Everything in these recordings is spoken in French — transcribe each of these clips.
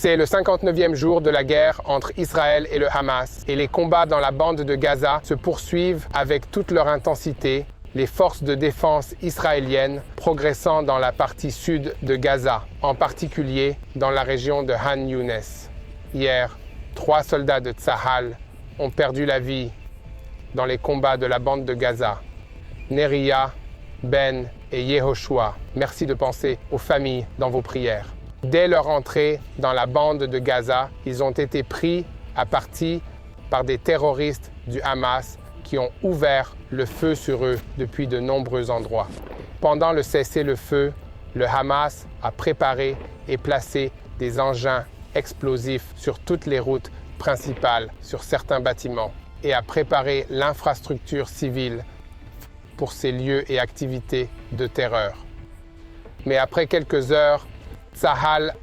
C'est le 59e jour de la guerre entre Israël et le Hamas, et les combats dans la bande de Gaza se poursuivent avec toute leur intensité, les forces de défense israéliennes progressant dans la partie sud de Gaza, en particulier dans la région de Han Younes. Hier, 3 soldats de Tsahal ont perdu la vie dans les combats de la bande de Gaza. Neria, Ben et Yehoshua, merci de penser aux familles dans vos prières. Dès leur entrée dans la bande de Gaza, ils ont été pris à partie par des terroristes du Hamas qui ont ouvert le feu sur eux depuis de nombreux endroits. Pendant le cessez-le-feu, le Hamas a préparé et placé des engins explosifs sur toutes les routes principales, sur certains bâtiments, et a préparé l'infrastructure civile pour ces lieux et activités de terreur. Mais après quelques heures, Tsahal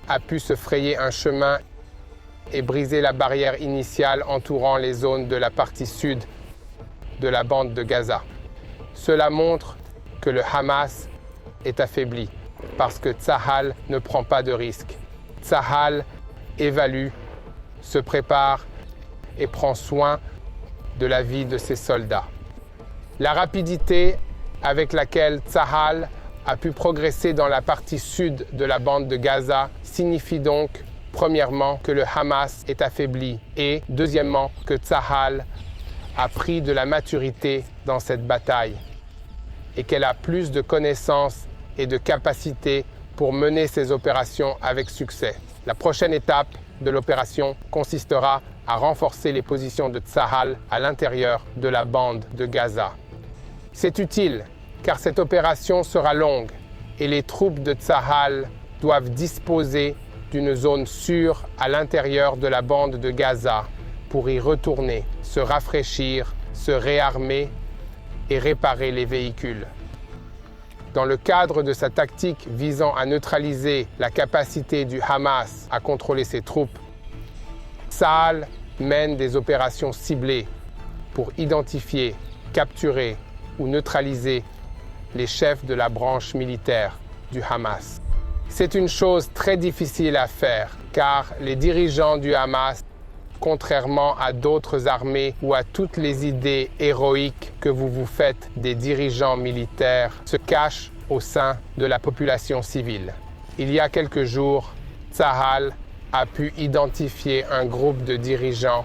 a pu se frayer un chemin et briser la barrière initiale entourant les zones de la partie sud de la bande de Gaza. Cela montre que le Hamas est affaibli parce que Tsahal ne prend pas de risques. Tsahal évalue, se prépare et prend soin de la vie de ses soldats. La rapidité avec laquelle Tsahal a pu progresser dans la partie sud de la bande de Gaza signifie donc, premièrement, que le Hamas est affaibli et, deuxièmement, que Tsahal a pris de la maturité dans cette bataille et qu'elle a plus de connaissances et de capacités pour mener ses opérations avec succès. La prochaine étape de l'opération consistera à renforcer les positions de Tsahal à l'intérieur de la bande de Gaza. C'est utile car cette opération sera longue et les troupes de Tsahal doivent disposer d'une zone sûre à l'intérieur de la bande de Gaza pour y retourner, se rafraîchir, se réarmer et réparer les véhicules. Dans le cadre de sa tactique visant à neutraliser la capacité du Hamas à contrôler ses troupes, Tsahal mène des opérations ciblées pour identifier, capturer ou neutraliser les chefs de la branche militaire du Hamas. C'est une chose très difficile à faire car les dirigeants du Hamas, contrairement à d'autres armées ou à toutes les idées héroïques que vous vous faites des dirigeants militaires, se cachent au sein de la population civile. Il y a quelques jours, Tsahal a pu identifier un groupe de dirigeants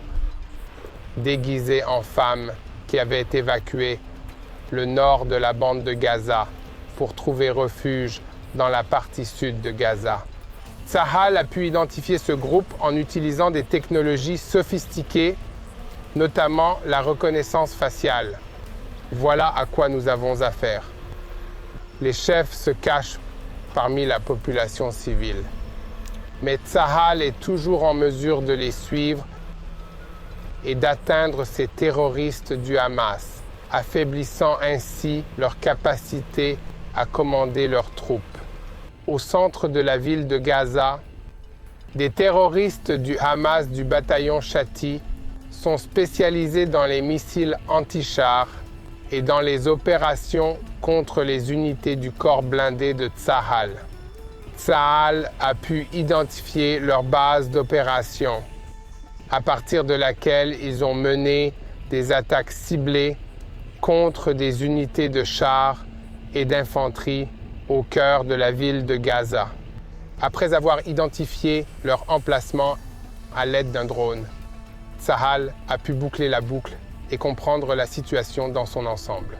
déguisés en femmes qui avaient évacué le nord de la bande de Gaza pour trouver refuge dans la partie sud de Gaza. Tsahal a pu identifier ce groupe en utilisant des technologies sophistiquées, notamment la reconnaissance faciale. Voilà à quoi nous avons affaire. Les chefs se cachent parmi la population civile. Mais Tsahal est toujours en mesure de les suivre et d'atteindre ces terroristes du Hamas, affaiblissant ainsi leur capacité à commander leurs troupes. Au centre de la ville de Gaza, des terroristes du Hamas du bataillon Shati sont spécialisés dans les missiles anti-chars et dans les opérations contre les unités du corps blindé de Tsahal. Tsahal a pu identifier leur base d'opération, à partir de laquelle ils ont mené des attaques ciblées contre des unités de chars et d'infanterie au cœur de la ville de Gaza. Après avoir identifié leur emplacement à l'aide d'un drone, Tsahal a pu boucler la boucle et comprendre la situation dans son ensemble.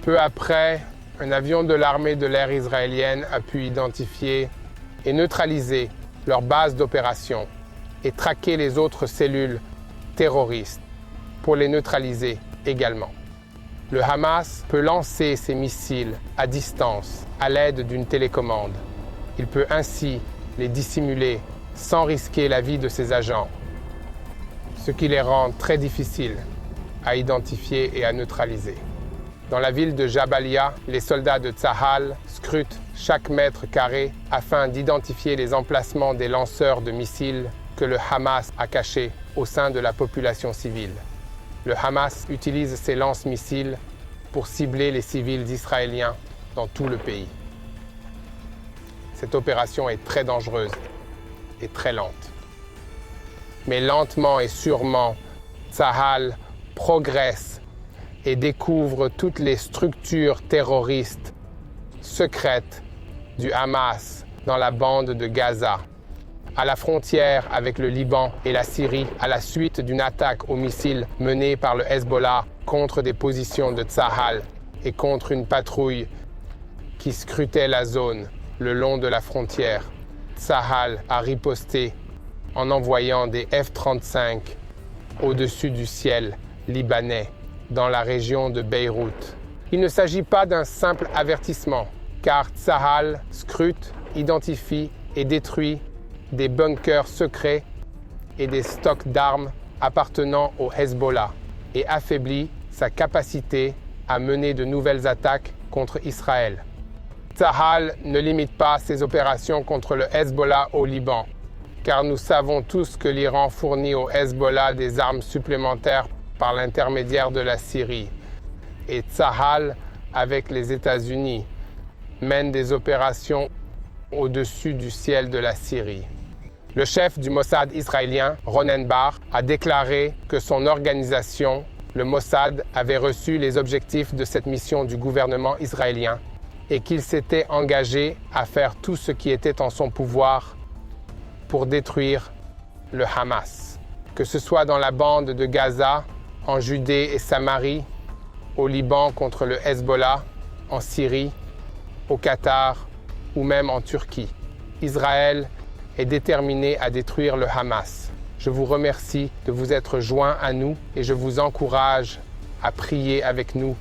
Peu après, un avion de l'armée de l'air israélienne a pu identifier et neutraliser leur base d'opération et traquer les autres cellules terroristes pour les neutraliser également. Le Hamas peut lancer ses missiles à distance à l'aide d'une télécommande. Il peut ainsi les dissimuler sans risquer la vie de ses agents, ce qui les rend très difficiles à identifier et à neutraliser. Dans la ville de Jabalia, les soldats de Tsahal scrutent chaque mètre carré afin d'identifier les emplacements des lanceurs de missiles que le Hamas a cachés au sein de la population civile. Le Hamas utilise ces lance-missiles pour cibler les civils israéliens dans tout le pays. Cette opération est très dangereuse est très lente. Mais lentement et sûrement, Tsahal progresse et découvre toutes les structures terroristes secrètes du Hamas dans la bande de Gaza. À la frontière avec le Liban et la Syrie, à la suite d'une attaque aux missiles menée par le Hezbollah contre des positions de Tsahal et contre une patrouille qui scrutait la zone le long de la frontière, Tsahal a riposté en envoyant des F-35 au-dessus du ciel libanais dans la région de Beyrouth. Il ne s'agit pas d'un simple avertissement, car Tsahal scrute, identifie et détruit des bunkers secrets et des stocks d'armes appartenant au Hezbollah et affaiblit sa capacité à mener de nouvelles attaques contre Israël. Tsahal ne limite pas ses opérations contre le Hezbollah au Liban, car nous savons tous que l'Iran fournit au Hezbollah des armes supplémentaires par l'intermédiaire de la Syrie. Et Tsahal, avec les États-Unis, mène des opérations au-dessus du ciel de la Syrie. Le chef du Mossad israélien, Ronen Bar, a déclaré que son organisation, le Mossad, avait reçu les objectifs de cette mission du gouvernement israélien et qu'il s'était engagé à faire tout ce qui était en son pouvoir pour détruire le Hamas. Que ce soit dans la bande de Gaza, en Judée et Samarie, au Liban contre le Hezbollah, en Syrie, au Qatar ou même en Turquie. Israël est déterminé à détruire le Hamas. Je vous remercie de vous être joints à nous et je vous encourage à prier avec nous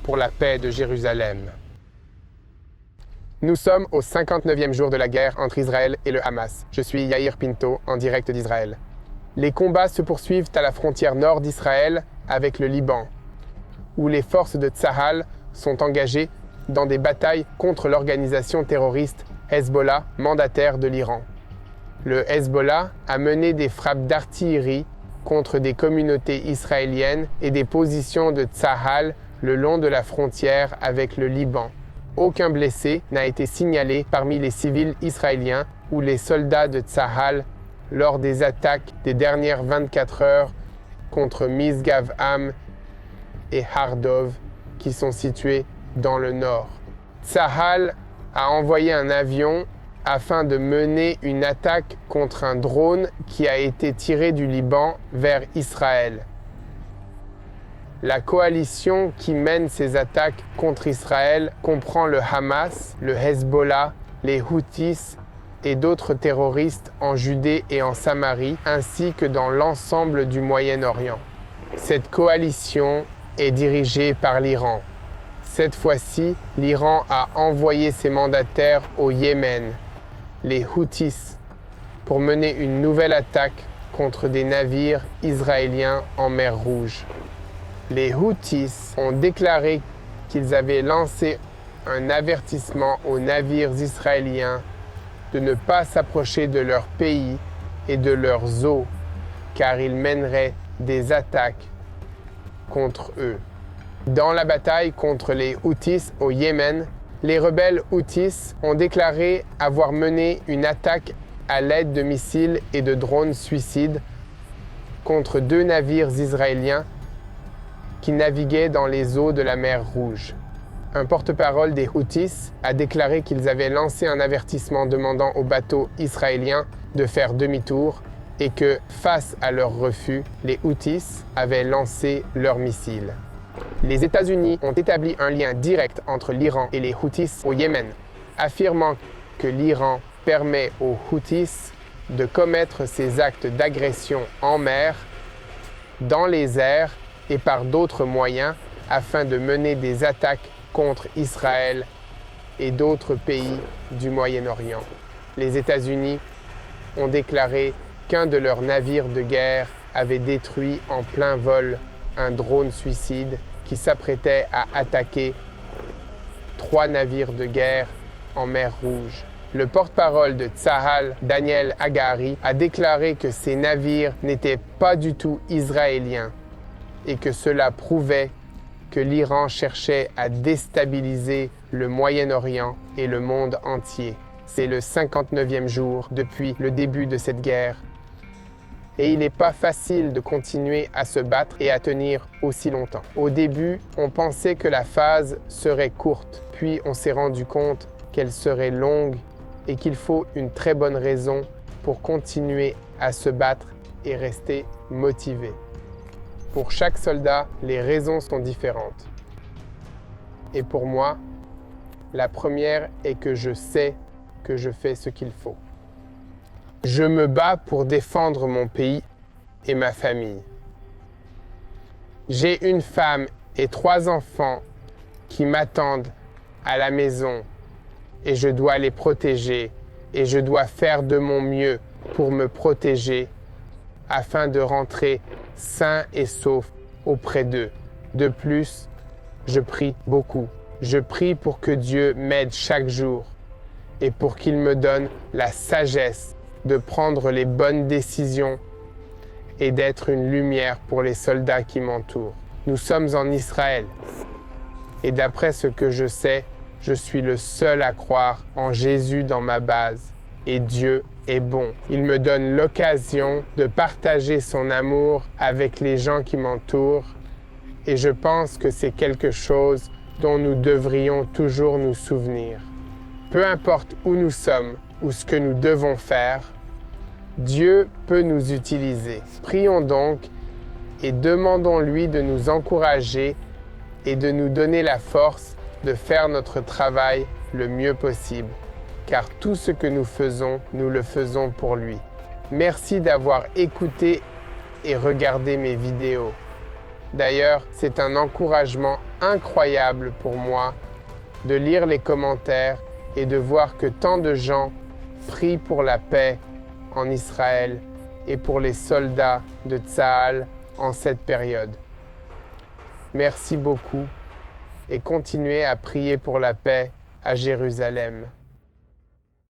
pour la paix de Jérusalem. Nous sommes au 59e jour de la guerre entre Israël et le Hamas. Je suis Yair Pinto, en direct d'Israël. Les combats se poursuivent à la frontière nord d'Israël avec le Liban, où les forces de Tsahal sont engagées dans des batailles contre l'organisation terroriste Hezbollah, mandataire de l'Iran. Le Hezbollah a mené des frappes d'artillerie contre des communautés israéliennes et des positions de Tsahal le long de la frontière avec le Liban. Aucun blessé n'a été signalé parmi les civils israéliens ou les soldats de Tsahal lors des attaques des dernières 24 heures contre Misgav-Am et Hardov, qui sont situés dans le nord. Tsahal a envoyé un avion afin de mener une attaque contre un drone qui a été tiré du Liban vers Israël. La coalition qui mène ces attaques contre Israël comprend le Hamas, le Hezbollah, les Houthis et d'autres terroristes en Judée et en Samarie, ainsi que dans l'ensemble du Moyen-Orient. Cette coalition est dirigée par l'Iran. Cette fois-ci, l'Iran a envoyé ses mandataires au Yémen, les Houthis, pour mener une nouvelle attaque contre des navires israéliens en mer Rouge. Les Houthis ont déclaré qu'ils avaient lancé un avertissement aux navires israéliens de ne pas s'approcher de leur pays et de leurs eaux, car ils mèneraient des attaques contre eux. Dans la bataille contre les Houthis au Yémen, les rebelles Houthis ont déclaré avoir mené une attaque à l'aide de missiles et de drones suicides contre 2 navires israéliens qui naviguaient dans les eaux de la mer Rouge. Un porte-parole des Houthis a déclaré qu'ils avaient lancé un avertissement demandant aux bateaux israéliens de faire demi-tour et que, face à leur refus, les Houthis avaient lancé leurs missiles. Les États-Unis ont établi un lien direct entre l'Iran et les Houthis au Yémen, affirmant que l'Iran permet aux Houthis de commettre ces actes d'agression en mer, dans les airs et par d'autres moyens afin de mener des attaques contre Israël et d'autres pays du Moyen-Orient. Les États-Unis ont déclaré qu'un de leurs navires de guerre avait détruit en plein vol un drone suicide qui s'apprêtait à attaquer 3 navires de guerre en mer Rouge. Le porte-parole de Tsahal, Daniel Hagari, a déclaré que ces navires n'étaient pas du tout israéliens et que cela prouvait que l'Iran cherchait à déstabiliser le Moyen-Orient et le monde entier. C'est le 59e jour depuis le début de cette guerre. Et il n'est pas facile de continuer à se battre et à tenir aussi longtemps. Au début, on pensait que la phase serait courte, puis on s'est rendu compte qu'elle serait longue et qu'il faut une très bonne raison pour continuer à se battre et rester motivé. Pour chaque soldat, les raisons sont différentes. Et pour moi, la première est que je sais que je fais ce qu'il faut. Je me bats pour défendre mon pays et ma famille. J'ai une femme et 3 enfants qui m'attendent à la maison et je dois les protéger et je dois faire de mon mieux pour me protéger afin de rentrer sain et sauf auprès d'eux. De plus, je prie beaucoup. Je prie pour que Dieu m'aide chaque jour et pour qu'il me donne la sagesse de prendre les bonnes décisions et d'être une lumière pour les soldats qui m'entourent. Nous sommes en Israël et d'après ce que je sais, je suis le seul à croire en Jésus dans ma base et Dieu est bon. Il me donne l'occasion de partager son amour avec les gens qui m'entourent et je pense que c'est quelque chose dont nous devrions toujours nous souvenir. Peu importe où nous sommes ou ce que nous devons faire, Dieu peut nous utiliser. Prions donc et demandons-lui de nous encourager et de nous donner la force de faire notre travail le mieux possible, car tout ce que nous faisons, nous le faisons pour lui. Merci d'avoir écouté et regardé mes vidéos. D'ailleurs, c'est un encouragement incroyable pour moi de lire les commentaires et de voir que tant de gens prient pour la paix en Israël et pour les soldats de Tsahal en cette période. Merci beaucoup et continuez à prier pour la paix à Jérusalem.